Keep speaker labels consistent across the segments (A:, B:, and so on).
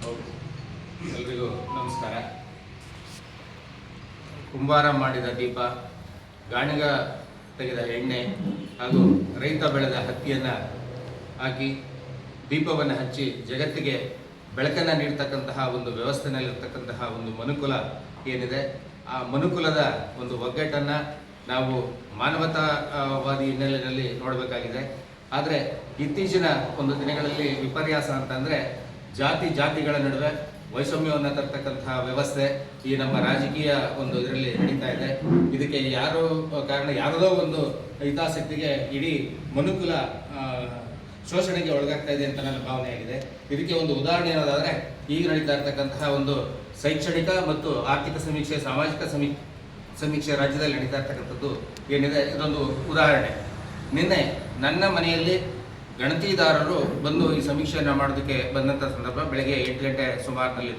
A: ಎಲ್ರಿಗೂ ನಮಸ್ಕಾರ. ಕುಂಬಾರ ಮಾಡಿದ ದೀಪ, ಗಾಣಿಗ ತೆಗೆದ ಎಣ್ಣೆ ಹಾಗೂ ರೈತ ಬೆಳೆದ ಹತ್ತಿಯನ್ನು ಹಾಕಿ ದೀಪವನ್ನು ಹಚ್ಚಿ ಜಗತ್ತಿಗೆ ಬೆಳಕನ್ನು ನೀಡ್ತಕ್ಕಂತಹ ಒಂದು ವ್ಯವಸ್ಥೆಯಲ್ಲಿರ್ತಕ್ಕಂತಹ ಒಂದು ಮನುಕುಲ ಏನಿದೆ, ಆ ಮನುಕುಲದ ಒಂದು ಒಗ್ಗಟ್ಟನ್ನು ನಾವು ಮಾನವತಾವಾದಿ ಹಿನ್ನೆಲೆಯಲ್ಲಿ ನೋಡಬೇಕಾಗಿದೆ. ಆದರೆ ಇತ್ತೀಚಿನ ಒಂದು ದಿನಗಳಲ್ಲಿ ವಿಪರ್ಯಾಸ ಅಂತಂದರೆ ಜಾತಿಗಳ ನಡುವೆ ವೈಷಮ್ಯವನ್ನು ತರ್ತಕ್ಕಂತಹ ವ್ಯವಸ್ಥೆ ಈ ನಮ್ಮ ರಾಜಕೀಯ ಒಂದು ಇದರಲ್ಲಿ ನಡೀತಾ ಇದೆ. ಇದಕ್ಕೆ ಯಾರದೋ ಒಂದು ಹಿತಾಸಕ್ತಿಗೆ ಇಡೀ ಮನುಕುಲ ಶೋಷಣೆಗೆ ಒಳಗಾಗ್ತಾ ಇದೆ ಅಂತ ನನ್ನ ಭಾವನೆಯಾಗಿದೆ. ಇದಕ್ಕೆ ಒಂದು ಉದಾಹರಣೆ ಏನೋದಾದರೆ, ಈಗ ನಡೀತಾ ಇರ್ತಕ್ಕಂತಹ ಒಂದು ಶೈಕ್ಷಣಿಕ ಮತ್ತು ಆರ್ಥಿಕ ಸಮೀಕ್ಷೆ, ಸಾಮಾಜಿಕ ಸಮೀಕ್ಷೆ ರಾಜ್ಯದಲ್ಲಿ ನಡೀತಾ ಇರ್ತಕ್ಕಂಥದ್ದು ಏನಿದೆ, ಇದೊಂದು ಉದಾಹರಣೆ. ನಿನ್ನೆ ನನ್ನ ಮನೆಯಲ್ಲಿ ಗಣತಿದಾರರು ಬಂದು ಈ ಸಮೀಕ್ಷೆಯನ್ನು ಮಾಡೋದಕ್ಕೆ ಬಂದಂಥ ಸಂದರ್ಭ, ಬೆಳಗ್ಗೆ 8 ಗಂಟೆ ಸುಮಾರಿನಲ್ಲಿ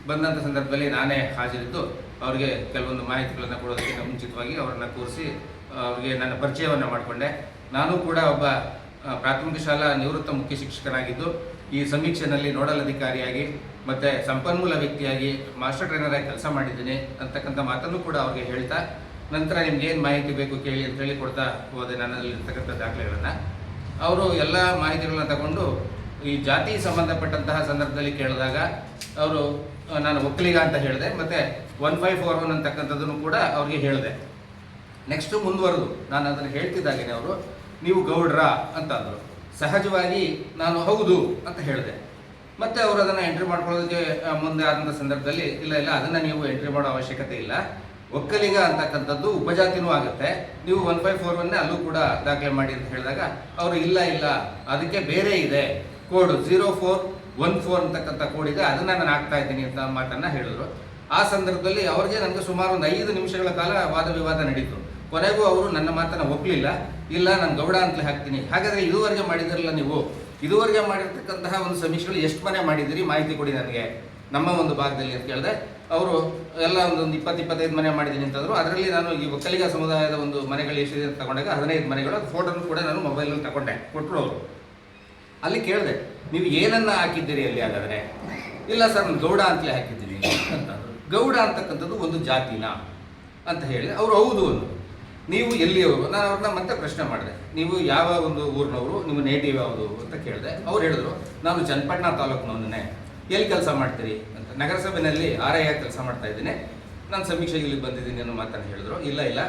A: ಬಂದಂಥ ಸಂದರ್ಭದಲ್ಲಿ ನಾನೇ ಹಾಜರಿದ್ದು ಅವರಿಗೆ ಕೆಲವೊಂದು ಮಾಹಿತಿಗಳನ್ನು ಕೊಡೋದಕ್ಕೆ ಮುಂಚಿತವಾಗಿ ಅವರನ್ನು ಕೂರಿಸಿ ಅವರಿಗೆ ನನ್ನ ಪರಿಚಯವನ್ನು ಮಾಡಿಕೊಂಡೆ. ನಾನು ಕೂಡ ಒಬ್ಬ ಪ್ರಾಥಮಿಕ ಶಾಲಾ ನಿವೃತ್ತ ಮುಖ್ಯ ಶಿಕ್ಷಕನಾಗಿದ್ದು ಈ ಸಮೀಕ್ಷೆಯಲ್ಲಿ ನೋಡಲ್ ಅಧಿಕಾರಿಯಾಗಿ ಮತ್ತು ಸಂಪನ್ಮೂಲ ವ್ಯಕ್ತಿಯಾಗಿ ಮಾಸ್ಟರ್ ಟ್ರೈನರಾಗಿ ಕೆಲಸ ಮಾಡಿದ್ದೀನಿ ಅಂತಕ್ಕಂಥ ಮಾತನ್ನು ಕೂಡ ಅವ್ರಿಗೆ ಹೇಳ್ತಾ, ನಂತರ ನಿಮ್ಗೆ ಏನು ಮಾಹಿತಿ ಬೇಕು ಕೇಳಿ ಅಂತ ಹೇಳಿ ಕೊಡ್ತಾ ಹೋದೆ ನನ್ನಲ್ಲಿರ್ತಕ್ಕಂಥ ದಾಖಲೆಗಳನ್ನು. ಅವರು ಎಲ್ಲ ಮಾಹಿತಿಗಳನ್ನ ತಗೊಂಡು ಈ ಜಾತಿ ಸಂಬಂಧಪಟ್ಟಂತಹ ಸಂದರ್ಭದಲ್ಲಿ ಕೇಳಿದಾಗ ಅವರು ನಾನು ಒಕ್ಕಲಿಗ ಅಂತ ಹೇಳಿದೆ, ಮತ್ತು 1541 ಅಂತಕ್ಕಂಥದ್ದನ್ನು ಕೂಡ ಅವ್ರಿಗೆ ಹೇಳಿದೆ. ನೆಕ್ಸ್ಟು ಮುಂದುವರೆದು ನಾನು ಅದನ್ನು ಹೇಳ್ತಿದ್ದಾಗೇನೆ ಅವರು ನೀವು ಗೌಡ್ರ ಅಂತ ಅಂದರು. ಸಹಜವಾಗಿ ನಾನು ಹೌದು ಅಂತ ಹೇಳಿದೆ. ಮತ್ತು ಅವರು ಅದನ್ನು ಎಂಟ್ರಿ ಮಾಡ್ಕೊಳ್ಳೋದಕ್ಕೆ ಮುಂದೆ ಆದಂಥ ಸಂದರ್ಭದಲ್ಲಿ ಇಲ್ಲ ಅದನ್ನು ನೀವು ಎಂಟ್ರಿ ಮಾಡೋ ಅವಶ್ಯಕತೆ ಇಲ್ಲ, ಒಕ್ಕಲಿಗ ಅಂತಕ್ಕಂಥದ್ದು ಉಪಜಾತಿನೂ ಆಗುತ್ತೆ, ನೀವು 1541 ಅಲ್ಲೂ ಕೂಡ ದಾಖಲೆ ಮಾಡಿ ಅಂತ ಹೇಳಿದಾಗ ಅವರು ಇಲ್ಲ ಅದಕ್ಕೆ ಬೇರೆ ಇದೆ ಕೋಡ್ 0414 ಅಂತಕ್ಕಂಥ ಕೋಡ್ ಇದೆ, ಅದನ್ನು ನಾನು ಹಾಕ್ತಾ ಇದ್ದೀನಿ ಅಂತ ಮಾತನ್ನು ಹೇಳಿದ್ರು. ಆ ಸಂದರ್ಭದಲ್ಲಿ ಅವ್ರಿಗೆ ನನಗೆ ಸುಮಾರು ಒಂದು 5 ನಿಮಿಷಗಳ ಕಾಲ ವಾದ ವಿವಾದ ನಡೀತು. ಕೊನೆಗೂ ಅವರು ನನ್ನ ಮಾತನ್ನು ಒಪ್ಪಲಿಲ್ಲ. ಇಲ್ಲ ನಾನು ಗೌಡ ಅಂತಲೇ ಹಾಕ್ತೀನಿ. ಹಾಗಾದರೆ ಇದುವರೆಗೆ ಮಾಡಿದಿರಲ್ಲ, ನೀವು ಇದುವರೆಗೆ ಮಾಡಿರ್ತಕ್ಕಂತಹ ಒಂದು ಸಮೀಕ್ಷೆಗಳು ಎಷ್ಟು ಮನೆ ಮಾಡಿದ್ದೀರಿ ಮಾಹಿತಿ ಕೊಡಿ ನನಗೆ ನಮ್ಮ ಒಂದು ಭಾಗದಲ್ಲಿ ಅಂತ ಕೇಳಿದೆ. ಅವರು ಎಲ್ಲ ಒಂದು 20-25 ಮನೆ ಮಾಡಿದ್ದೀನಿ ಅಂತಂದರು. ಅದರಲ್ಲಿ ನಾನು ಈ ಒಕ್ಕಲಿಗ ಸಮುದಾಯದ ಒಂದು ಮನೆಗಳು ಎಷ್ಟಿದೆ ಅಂತ ತಗೊಂಡಾಗ 15 ಮನೆಗಳು ಫೋಟೋನು ಕೂಡ ನಾನು ಮೊಬೈಲಲ್ಲಿ ತಗೊಂಡೆ, ಕೊಟ್ಟರು ಅವರು. ಅಲ್ಲಿ ಕೇಳಿದೆ, ನೀವು ಏನನ್ನ ಹಾಕಿದ್ದೀರಿ ಅಲ್ಲಿ? ಹಾಗಾದರೆ ಇಲ್ಲ ಸರ್ ನಾನು ಗೌಡ ಅಂತಲೇ ಹಾಕಿದ್ದೀನಿ ಅಂತಂದರು. ಗೌಡ ಅಂತಕ್ಕಂಥದ್ದು ಒಂದು ಜಾತಿನಾ ಅಂತ ಹೇಳಿ ಅವರು ಹೌದು ಅಂದರು. ನೀವು ಎಲ್ಲಿಯವರು? ನಾನು ಅವ್ರನ್ನ ಮತ್ತೆ ಪ್ರಶ್ನೆ ಮಾಡಿದೆ, ನೀವು ಯಾವ ಒಂದು ಊರಿನವರು, ನಿಮ್ಮ ನೇಟಿವ್ ಯಾವುದು ಅಂತ ಕೇಳಿದೆ. ಅವ್ರು ಹೇಳಿದ್ರು, ನಾನು ಚನ್ನಪಟ್ಟಣ ತಾಲೂಕಿನವನ್ನೇ. ಎಲ್ಲಿ ಕೆಲಸ ಮಾಡ್ತೀರಿ ಅಂತ. ನಗರಸಭೆಯಲ್ಲಿ RI ಕೆಲಸ ಮಾಡ್ತಾ ಇದ್ದೀನಿ, ನಾನು ಸಮೀಕ್ಷೆಗೆ ಇಲ್ಲಿ ಬಂದಿದ್ದೀನಿ ಅನ್ನೋ ಮಾತನ್ನು ಹೇಳಿದ್ರು. ಇಲ್ಲ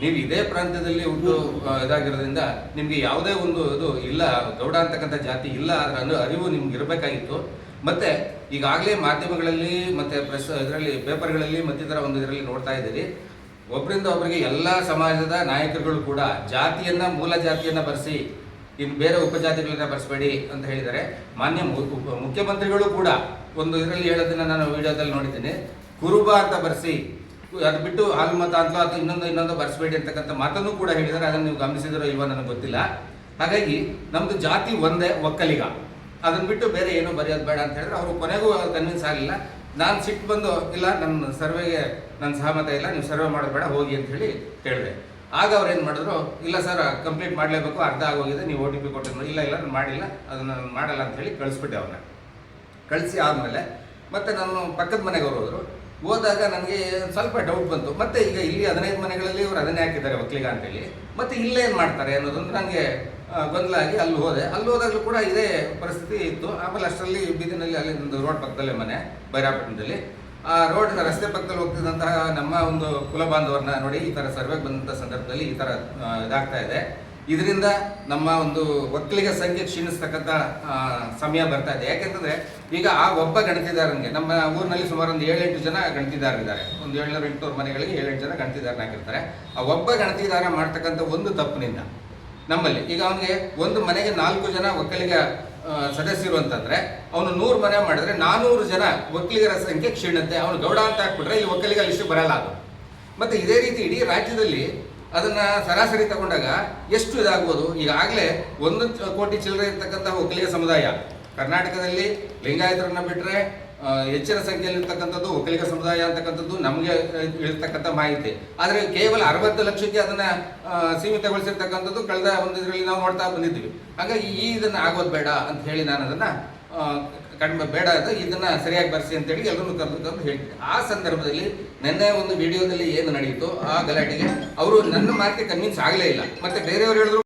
A: ನೀವು ಇದೇ ಪ್ರಾಂತ್ಯದಲ್ಲಿ ಹುಟ್ಟು ಇದಾಗಿರೋದ್ರಿಂದ ನಿಮಗೆ ಯಾವುದೇ ಒಂದು ಇದು ಇಲ್ಲ, ಗೌಡ ಅಂತಕ್ಕಂಥ ಜಾತಿ ಇಲ್ಲ, ಅದರ ಅರಿವು ನಿಮ್ಗೆ ಇರಬೇಕಾಗಿತ್ತು. ಮತ್ತು ಈಗಾಗಲೇ ಮಾಧ್ಯಮಗಳಲ್ಲಿ ಮತ್ತು ಇದರಲ್ಲಿ ಪೇಪರ್ಗಳಲ್ಲಿ ಮತ್ತಿತರ ಒಂದು ಇದರಲ್ಲಿ ನೋಡ್ತಾ ಇದ್ದೀರಿ, ಒಬ್ಬರಿಂದ ಒಬ್ಬರಿಗೆ ಎಲ್ಲ ಸಮಾಜದ ನಾಯಕರುಗಳು ಕೂಡ ಜಾತಿಯನ್ನು, ಮೂಲ ಜಾತಿಯನ್ನು ಬರೆಸಿ ಇನ್ನು ಬೇರೆ ಉಪಜಾತಿಗಳನ್ನ ಬರೆಸಬೇಡಿ ಅಂತ ಹೇಳಿದ್ದಾರೆ. ಮಾನ್ಯ ಮುಖ್ಯಮಂತ್ರಿಗಳು ಕೂಡ ಒಂದು ಇದರಲ್ಲಿ ಹೇಳೋದನ್ನು ನಾನು ವಿಡಿಯೋದಲ್ಲಿ ನೋಡಿದ್ದೀನಿ, ಕುರುಬ ಅಂತ ಬರೆಸಿ, ಅದು ಬಿಟ್ಟು ಹಾಲ್ಮತ ಅಂತ ಅಥವಾ ಇನ್ನೊಂದು ಬರೆಸಬೇಡಿ ಅಂತಕ್ಕಂಥ ಮಾತನ್ನು ಕೂಡ ಹೇಳಿದ್ದಾರೆ. ಅದನ್ನು ನೀವು ಗಮನಿಸಿದಿರೋ ಇಲ್ವೋ ನನಗೆ ಗೊತ್ತಿಲ್ಲ. ಹಾಗಾಗಿ ನಮ್ಮದು ಜಾತಿ ಒಂದೇ, ಒಕ್ಕಲಿಗ, ಅದನ್ನು ಬಿಟ್ಟು ಬೇರೆ ಏನೂ ಬರೆಯೋದು ಬೇಡ ಅಂತ ಹೇಳಿದ್ರೆ ಅವರು ಕೊನೆಗೂ ಕನ್ವಿನ್ಸ್ ಆಗಲಿಲ್ಲ. ನಾನು ಸಿಟ್ಟು ಬಂದು ಇಲ್ಲ ನನ್ನ ಸರ್ವೆಗೆ ನನ್ನ ಸಹಮತ ಇಲ್ಲ, ನೀವು ಸರ್ವೆ ಮಾಡೋದು ಬೇಡ ಹೋಗಿ ಅಂತ ಹೇಳಿ ಹೇಳಿದೆ. ಆಗ ಅವ್ರು ಏನು ಮಾಡಿದ್ರು, ಇಲ್ಲ ಸರ್ ಕಂಪ್ಲೀಟ್ ಮಾಡಲೇಬೇಕು, ಅರ್ಧ ಆಗೋಗಿದೆ, ನೀವು OTP ಕೊಟ್ಟಿದ್ರು. ಇಲ್ಲ ನಾನು ಮಾಡಿಲ್ಲ, ಅದನ್ನು ನಾನು ಮಾಡಲ್ಲ ಅಂತ ಹೇಳಿ ಕಳಿಸ್ಬಿಟ್ಟೆ ಅವ್ರನ್ನ. ಕಳಿಸಿ ಆದಮೇಲೆ ಮತ್ತೆ ನಾನು ಪಕ್ಕದ ಮನೆಗೆ ಹೋದರು. ಹೋದಾಗ ನನಗೆ ಸ್ವಲ್ಪ ಡೌಟ್ ಬಂತು. ಮತ್ತೆ ಈಗ ಇಲ್ಲಿ 15 ಮನೆಗಳಲ್ಲಿ ಇವರು ಅದನ್ನೇ ಹಾಕಿದ್ದಾರೆ ಒಕ್ಕಲಿಗ ಅಂತೇಳಿ, ಮತ್ತೆ ಇಲ್ಲೇನು ಮಾಡ್ತಾರೆ ಅನ್ನೋದೊಂದು ನನಗೆ ಗೊಂದಲ ಆಗಿ ಅಲ್ಲಿ ಹೋದಾಗಲೂ ಕೂಡ ಇದೇ ಪರಿಸ್ಥಿತಿ ಇತ್ತು. ಆಮೇಲೆ ಅಷ್ಟರಲ್ಲಿ ಬೀದಿನಲ್ಲಿ ಅಲ್ಲಿ ಒಂದು ರೋಡ್ ಪಕ್ಕದಲ್ಲೇ ಮನೆ, ಬೈರಾಪಟ್ಟಣದಲ್ಲಿ. ಆ ರೋಡ್ನ ರಸ್ತೆ ಪಕ್ಕದಲ್ಲಿ ಹೋಗ್ತಿದ್ದಂತಹ ನಮ್ಮ ಒಂದು ಕುಲಬಾಂಧವರನ್ನ ನೋಡಿ ಈ ಥರ ಸರ್ವೆಗೆ ಬಂದಂಥ ಸಂದರ್ಭದಲ್ಲಿ ಈ ಥರ ಇದಾಗ್ತಾ ಇದೆ. ಇದರಿಂದ ನಮ್ಮ ಒಂದು ಒಕ್ಕಲಿಗ ಸಂಖ್ಯೆ ಕ್ಷೀಣಿಸ್ತಕ್ಕಂಥ ಸಮಯ ಬರ್ತಾ ಇದೆ. ಯಾಕೆಂತಂದರೆ ಈಗ ಆ ಒಬ್ಬ ಗಣತಿದಾರನಿಗೆ ನಮ್ಮ ಊರಿನಲ್ಲಿ ಸುಮಾರು ಒಂದು 7-8 ಜನ ಗಣತಿದಾರರಿದ್ದಾರೆ. ಒಂದು 700-800 ಮನೆಗಳಿಗೆ 7-8 ಜನ ಗಣತಿದಾರನ ಹಾಕಿರ್ತಾರೆ. ಆ ಒಬ್ಬ ಗಣತಿದಾರ ಮಾಡ್ತಕ್ಕಂಥ ಒಂದು ತಪ್ಪಿನಿಂದ ನಮ್ಮಲ್ಲಿ ಈಗ ಅವನಿಗೆ ಒಂದು ಮನೆಗೆ 4 ಜನ ಒಕ್ಕಲಿಗ ಸದಸ್ಯರು ಅಂತಂದರೆ ಅವನು 100 ಮನೆ ಮಾಡಿದ್ರೆ 400 ಜನ ಒಕ್ಕಲಿಗರ ಸಂಖ್ಯೆ ಕ್ಷೀಣತೆ. ಅವನು ಗೌಡ ಅಂತ ಹಾಕ್ಬಿಟ್ರೆ ಇಲ್ಲಿ ಒಕ್ಕಲಿಗ ಲಿಸ್ಟ್ ಬರಲ್ಲ ಅದು. ಮತ್ತು ಇದೇ ರೀತಿ ಇಡೀ ರಾಜ್ಯದಲ್ಲಿ ಅದನ್ನು ಸರಾಸರಿ ತಗೊಂಡಾಗ ಎಷ್ಟು ಇದಾಗ್ಬೋದು? ಈಗಾಗಲೇ 1 ಕೋಟಿ ಚಿಲ್ಲರೆ ಇರ್ತಕ್ಕಂಥ ಒಕ್ಕಲಿಗ ಸಮುದಾಯ ಕರ್ನಾಟಕದಲ್ಲಿ. ಲಿಂಗಾಯತರನ್ನ ಬಿಟ್ಟರೆ ಹೆಚ್ಚಿನ ಸಂಖ್ಯೆಯಲ್ಲಿರ್ತಕ್ಕಂಥದ್ದು ಒಕ್ಕಲಿಗ ಸಮುದಾಯ ಅಂತಕ್ಕಂಥದ್ದು ನಮಗೆ ಇರ್ತಕ್ಕಂಥ ಮಾಹಿತಿ. ಆದರೆ ಕೇವಲ 60 ಲಕ್ಷಕ್ಕೆ ಅದನ್ನು ಸೀಮಿತಗೊಳಿಸಿರ್ತಕ್ಕಂಥದ್ದು ಕಳೆದ ಒಂದು ಇದರಲ್ಲಿ ನಾವು ನೋಡ್ತಾ ಬಂದಿದ್ದೀವಿ. ಹಾಗಾಗಿ ಇದನ್ನು ಆಗೋದು ಬೇಡ ಅಂತ ಹೇಳಿ ನಾನು ಅದನ್ನು ಕಡಿಮೆ ಬೇಡ ಅದು, ಇದನ್ನ ಸರಿಯಾಗಿ ಬರ್ಸಿ ಅಂತೇಳಿ ಎಲ್ಲರೂ ಕರೆದು ಹೇಳ್ತಿದ್ದೆ. ಆ ಸಂದರ್ಭದಲ್ಲಿ ನೆನ್ನೆ ಒಂದು ವಿಡಿಯೋದಲ್ಲಿ ಏನು ನಡೆಯಿತು ಆ ಗಲಾಟೆಗೆ ಅವರು ನನ್ನ ಮಾತಿಗೆ ಕನ್ವಿನ್ಸ್ ಆಗಲೇ ಇಲ್ಲ. ಮತ್ತೆ ಬೇರೆಯವರು ಹೇಳಿದ್ರು